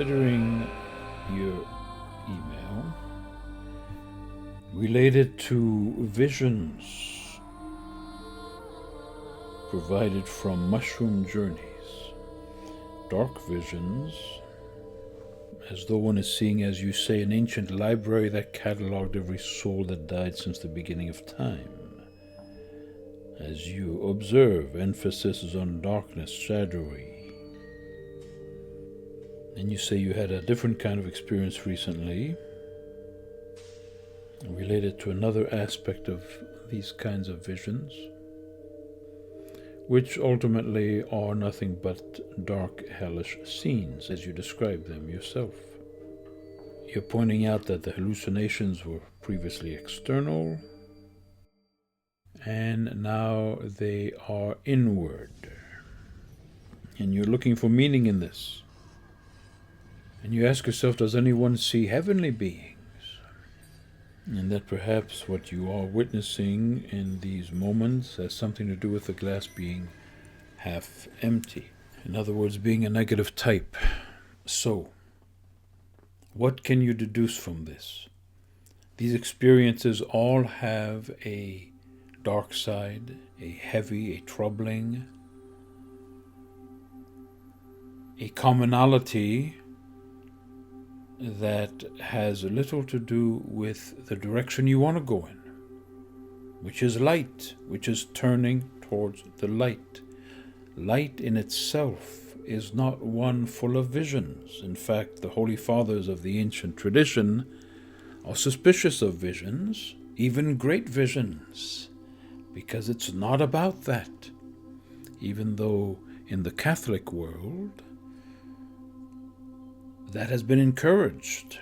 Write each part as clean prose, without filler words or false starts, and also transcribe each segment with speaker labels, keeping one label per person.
Speaker 1: considering your email related to visions provided from mushroom journeys, dark visions, as though one is seeing, as you say, an ancient library that catalogued every soul that died since the beginning of time. As you observe, emphasis is on darkness, shadowy. And you say you had a different kind of experience recently related to another aspect of these kinds of visions, which ultimately are nothing but dark, hellish scenes, as you describe them yourself. You're pointing out that the hallucinations were previously external, and now they are inward. And you're looking for meaning in this. And you ask yourself, does anyone see heavenly beings? And that perhaps what you are witnessing in these moments has something to do with the glass being half empty. In other words, being a negative type. So, what can you deduce from this? These experiences all have a dark side, a heavy, a troubling, a commonality that has little to do with the direction you want to go in, which is light, which is turning towards the light. Light in itself is not one full of visions. In fact, the Holy Fathers of the ancient tradition are suspicious of visions, even great visions, because it's not about that. Even though in the Catholic world, that has been encouraged.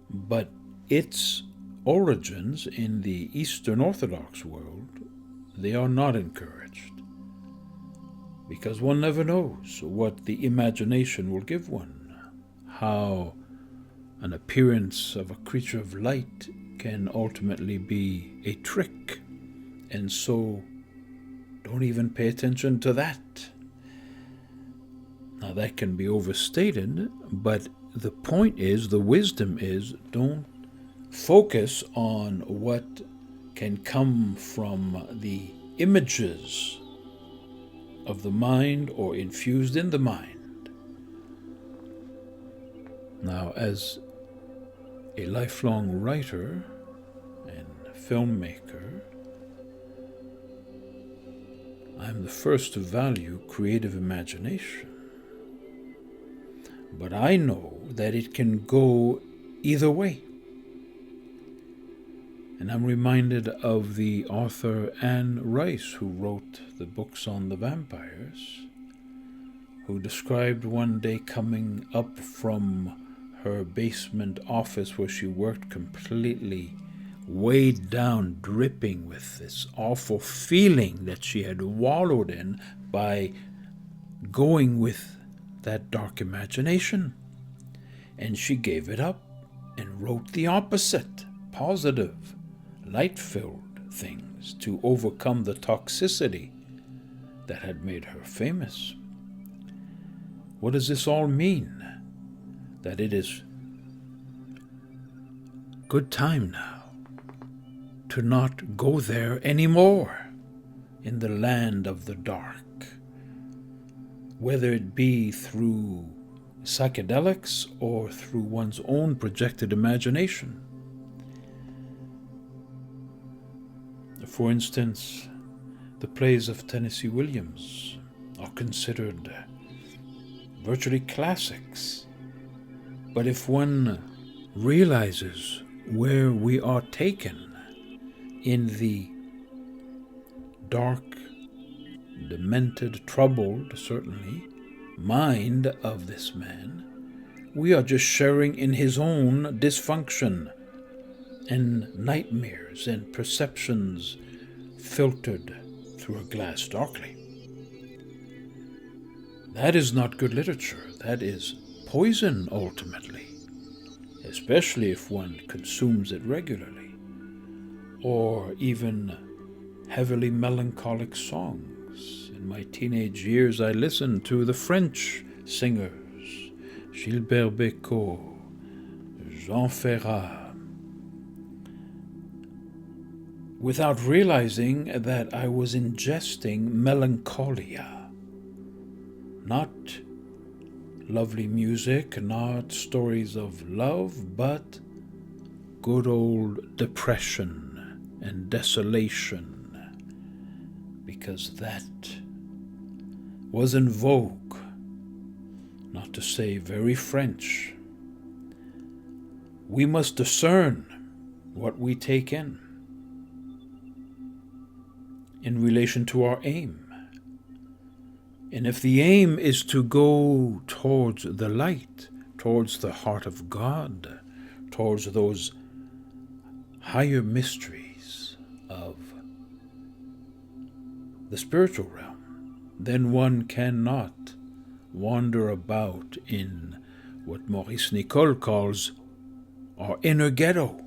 Speaker 1: But its origins in the Eastern Orthodox world, they are not encouraged. Because one never knows what the imagination will give one, how an appearance of a creature of light can ultimately be a trick. And so, don't even pay attention to that. Now that can be overstated, but the point is, the wisdom is, don't focus on what can come from the images of the mind or infused in the mind. Now, as a lifelong writer and filmmaker, I'm the first to value creative imagination. But I know that it can go either way. And I'm reminded of the author Anne Rice, who wrote the books on the vampires, who described one day coming up from her basement office where she worked, completely weighed down, dripping with this awful feeling that she had wallowed in by going with that dark imagination. And she gave it up and wrote the opposite, positive, light-filled things to overcome the toxicity that had made her famous. What does this all mean? That it is good time now to not go there anymore in the land of the dark, whether it be through psychedelics or through one's own projected imagination. For instance, the plays of Tennessee Williams are considered virtually classics. But if one realizes where we are taken in the dark, demented, troubled, certainly, mind of this man, we are just sharing in his own dysfunction and nightmares and perceptions filtered through a glass darkly. That is not good literature. That is poison, ultimately, especially if one consumes it regularly, or even heavily melancholic songs. In my teenage years, I listened to the French singers Gilbert Bécaud, Jean Ferrat, without realizing that I was ingesting melancholia, not lovely music, not stories of love, but good old depression and desolation, because that was in vogue, not to say very French. We must discern what we take in relation to our aim. And if the aim is to go towards the light, towards the heart of God, towards those higher mysteries of the spiritual realm, then one cannot wander about in what Maurice Nicoll calls our inner ghetto,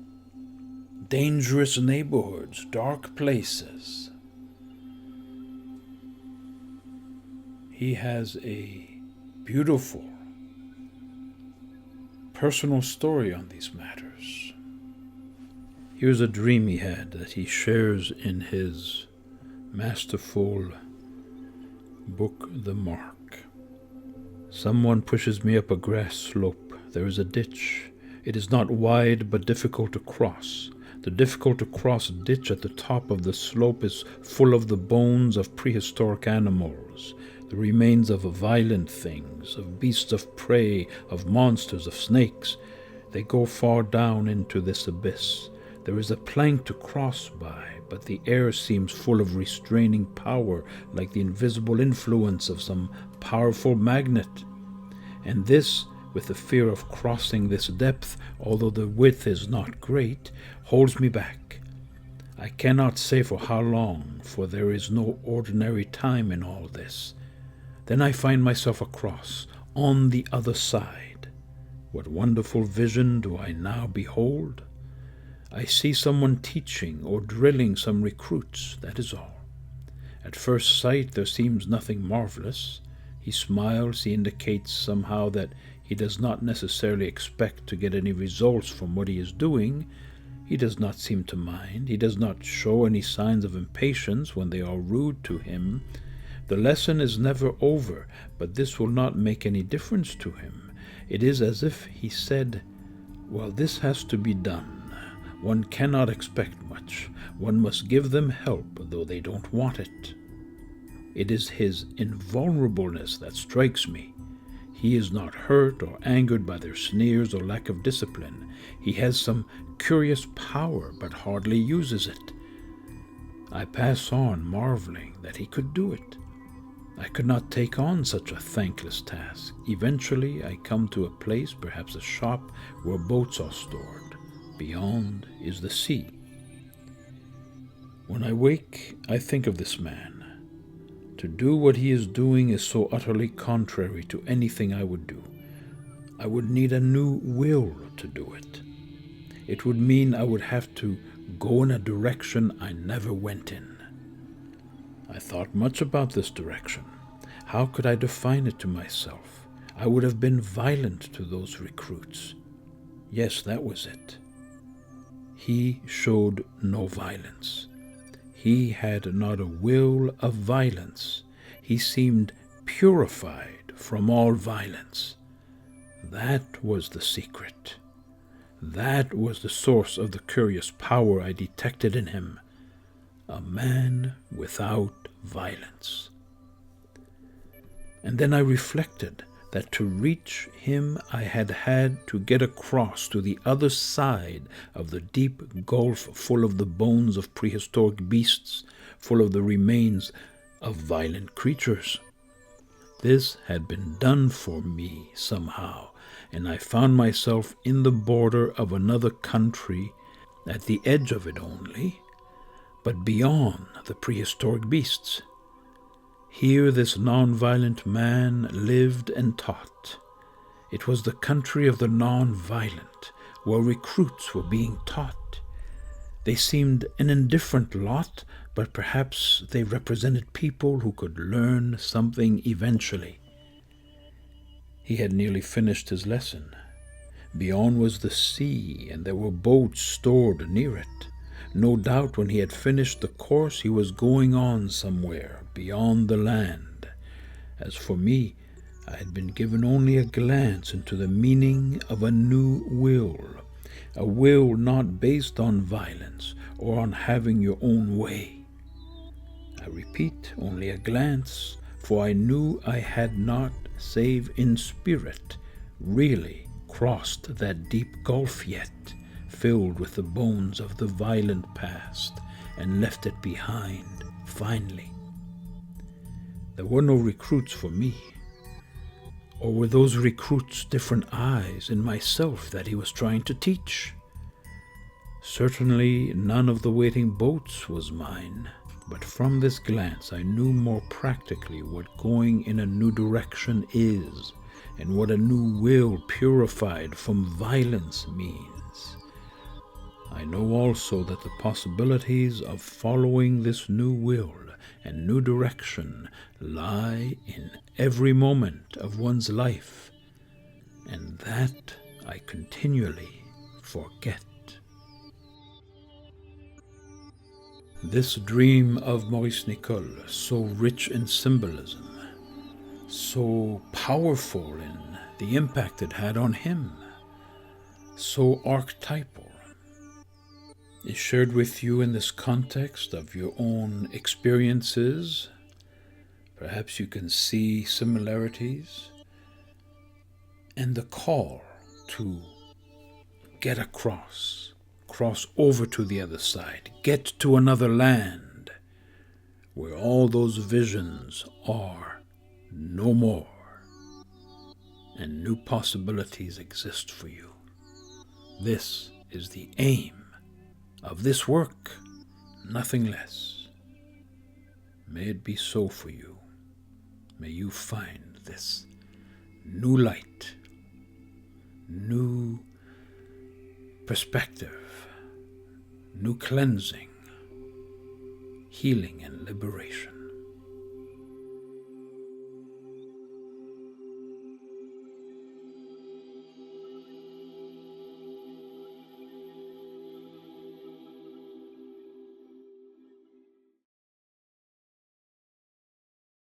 Speaker 1: dangerous neighborhoods, dark places. He has a beautiful personal story on these matters. Here's a dream he had that he shares in his masterful book, The Mark. Someone pushes me up a grass slope. There is a ditch. It is not wide, but difficult to cross. The difficult-to-cross ditch at the top of the slope is full of the bones of prehistoric animals, the remains of violent things, of beasts of prey, of monsters, of snakes. They go far down into this abyss. There is a plank to cross by, but the air seems full of restraining power, like the invisible influence of some powerful magnet. And this, with the fear of crossing this depth, although the width is not great, holds me back. I cannot say for how long, for there is no ordinary time in all this. Then I find myself across, on the other side. What wonderful vision do I now behold? I see someone teaching or drilling some recruits, that is all. At first sight there seems nothing marvelous. He smiles, he indicates somehow that he does not necessarily expect to get any results from what he is doing. He does not seem to mind. He does not show any signs of impatience when they are rude to him. The lesson is never over, but this will not make any difference to him. It is as if he said, well, this has to be done. One cannot expect much. One must give them help, though they don't want it. It is his invulnerableness that strikes me. He is not hurt or angered by their sneers or lack of discipline. He has some curious power, but hardly uses it. I pass on, marveling that he could do it. I could not take on such a thankless task. Eventually I come to a place, perhaps a shop, where boats are stored. Beyond is the sea. When I wake, I think of this man. To do what he is doing is so utterly contrary to anything I would do. I would need a new will to do it. It would mean I would have to go in a direction I never went in. I thought much about this direction. How could I define it to myself? I would have been violent to those recruits. Yes, that was it. He showed no violence. He had not a will of violence. He seemed purified from all violence. That was the secret. That was the source of the curious power I detected in him. A man without violence. And then I reflected that to reach him I had to get across to the other side of the deep gulf full of the bones of prehistoric beasts, full of the remains of violent creatures. This had been done for me somehow, and I found myself in the border of another country, at the edge of it only, but beyond the prehistoric beasts. Here this non-violent man lived and taught. It was the country of the non-violent, where recruits were being taught. They seemed an indifferent lot, but perhaps they represented people who could learn something eventually. He had nearly finished his lesson. Beyond was the sea, and there were boats stored near it. No doubt when he had finished the course he was going on somewhere beyond the land. As for me, I had been given only a glance into the meaning of a new will, a will not based on violence or on having your own way. I repeat, only a glance, for I knew I had not, save in spirit, really crossed that deep gulf yet, filled with the bones of the violent past, and left it behind, finally. There were no recruits for me. Or were those recruits different eyes in myself that he was trying to teach? Certainly none of the waiting boats was mine, but from this glance I knew more practically what going in a new direction is, and what a new will purified from violence means. I know also that the possibilities of following this new will and new direction lie in every moment of one's life, and that I continually forget. This dream of Maurice Nicoll, so rich in symbolism, so powerful in the impact it had on him, so archetypal, is shared with you in this context of your own experiences. Perhaps you can see similarities, and the call to get across, cross over to the other side, get to another land where all those visions are no more and new possibilities exist for you. This is the aim of this work, nothing less. May it be so for you. May you find this new light, new perspective, new cleansing, healing and liberation.